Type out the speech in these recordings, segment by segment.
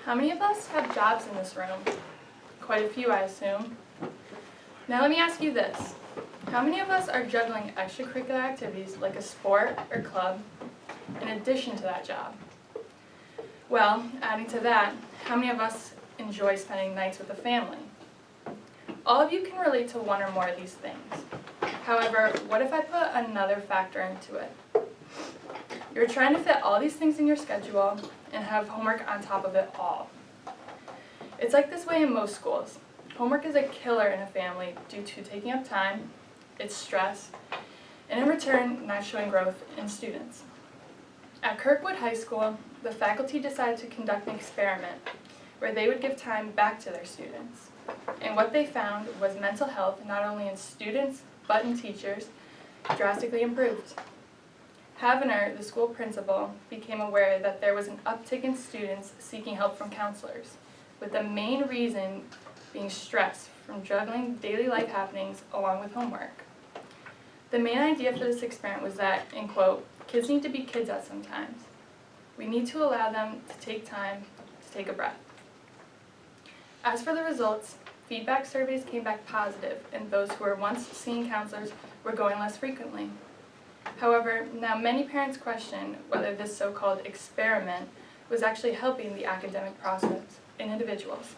How many of us have jobs in this room? Quite a few, I assume. Now let me ask you this. How many of us are juggling extracurricular activities like a sport or club in addition to that job? Well, adding to that, how many of us enjoy spending nights with the family? All of you can relate to one or more of these things. However, what if I put another factor into it? You're trying to fit all these things in your schedule and have homework on top of it all. It's like this way in most schools. Homework is a killer in a family due to taking up time, it's stress, and in return, not showing growth in students. At Kirkwood High School, the faculty decided to conduct an experiment where they would give time back to their students. And what they found was mental health, not only in students, but in teachers, drastically improved. Havener, the school principal, became aware that there was an uptick in students seeking help from counselors, with the main reason being stress from juggling daily life happenings along with homework. The main idea for this experiment was that, in quote, kids need to be kids at some times. We need to allow them to take time to take a breath. As for the results, feedback surveys came back positive, and those who were once seeing counselors were going less frequently. However, now many parents question whether this so-called experiment was actually helping the academic process in individuals.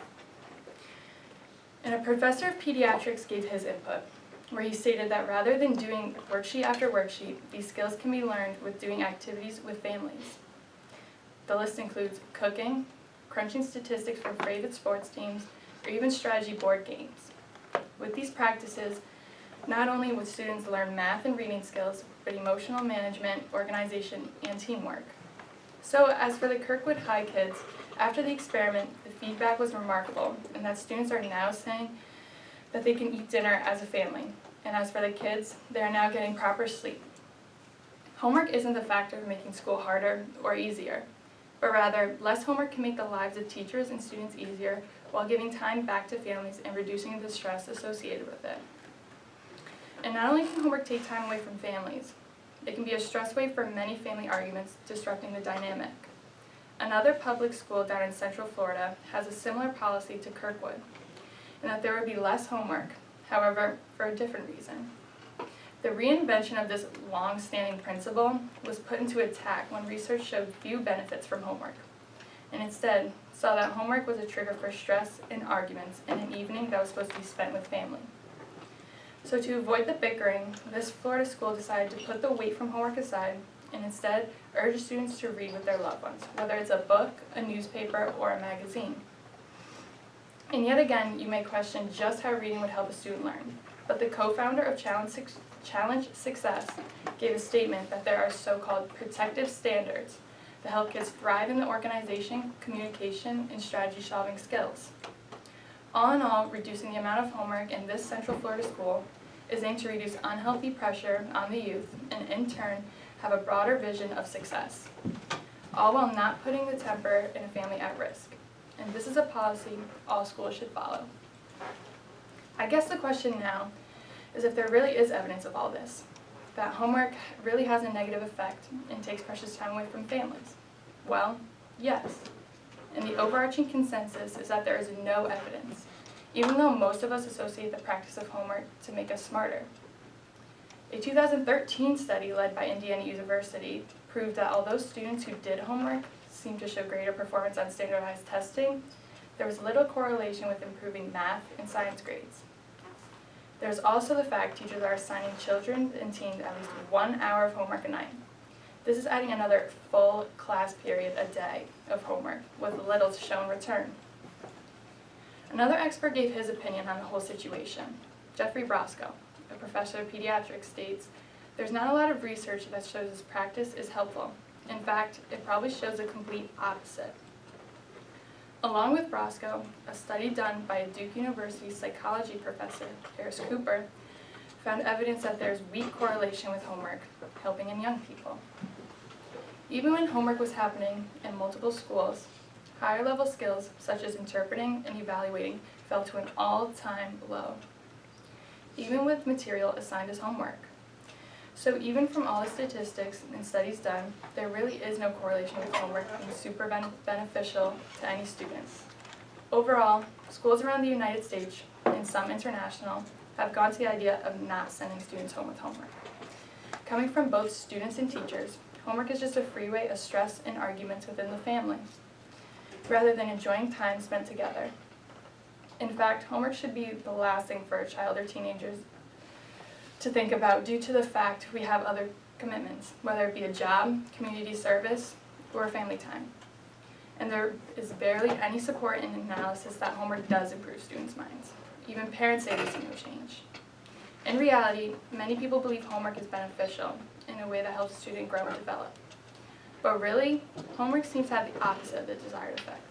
And a professor of pediatrics gave his input, where he stated that rather than doing worksheet after worksheet, these skills can be learned with doing activities with families. The list includes cooking, crunching statistics for favorite sports teams, or even strategy board games. With these practices, not only would students learn math and reading skills, but emotional management, organization, and teamwork. So as for the Kirkwood High kids, after the experiment, the feedback was remarkable, and that students are now saying that they can eat dinner as a family. And as for the kids, they are now getting proper sleep. Homework isn't the factor of making school harder or easier, but rather, less homework can make the lives of teachers and students easier while giving time back to families and reducing the stress associated with it. And not only can homework take time away from families, it can be a stress wave for many family arguments, disrupting the dynamic. Another public school down in Central Florida has a similar policy to Kirkwood, and that there would be less homework, however, for a different reason. The reinvention of this long-standing principle was put into attack when research showed few benefits from homework, and instead saw that homework was a trigger for stress and arguments in an evening that was supposed to be spent with family. So to avoid the bickering, this Florida school decided to put the weight from homework aside and instead urge students to read with their loved ones, whether it's a book, a newspaper, or a magazine. And yet again, you may question just how reading would help a student learn, but the co-founder of Challenge Success gave a statement that there are so-called protective standards that help kids thrive in the organization, communication, and strategy-solving skills. All in all, reducing the amount of homework in this Central Florida school is aimed to reduce unhealthy pressure on the youth and in turn have a broader vision of success, all while not putting the temper in a family at risk. And this is a policy all schools should follow. I guess the question now is if there really is evidence of all this, that homework really has a negative effect and takes precious time away from families. Well, yes. And the overarching consensus is that there is no evidence, even though most of us associate the practice of homework to make us smarter. A 2013 study led by Indiana University proved that although students who did homework seemed to show greater performance on standardized testing, there was little correlation with improving math and science grades. There's also the fact teachers are assigning children and teens at least 1 hour of homework a night. This is adding another full class period a day of homework with little to show in return. Another expert gave his opinion on the whole situation. Jeffrey Brosco, a professor of pediatrics, states, "There's not a lot of research that shows this practice is helpful. In fact, it probably shows the complete opposite." Along with Brosco, a study done by a Duke University psychology professor, Harris Cooper, found evidence that there's weak correlation with homework helping in young people. Even when homework was happening in multiple schools, higher level skills such as interpreting and evaluating fell to an all-time low, even with material assigned as homework. So even from all the statistics and studies done, there really is no correlation with homework being super beneficial to any students. Overall, schools around the United States and some international have gone to the idea of not sending students home with homework. Coming from both students and teachers, homework is just a freeway of stress and arguments within the family, rather than enjoying time spent together. In fact, homework should be the last thing for a child or teenagers to think about due to the fact we have other commitments, whether it be a job, community service, or family time. And there is barely any support and analysis that homework does improve students' minds. Even parents say they see no change. In reality, many people believe homework is beneficial in a way that helps a student grow and develop. But really, homework seems to have the opposite of the desired effect.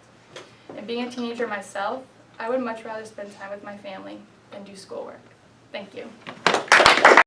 And being a teenager myself, I would much rather spend time with my family than do schoolwork. Thank you.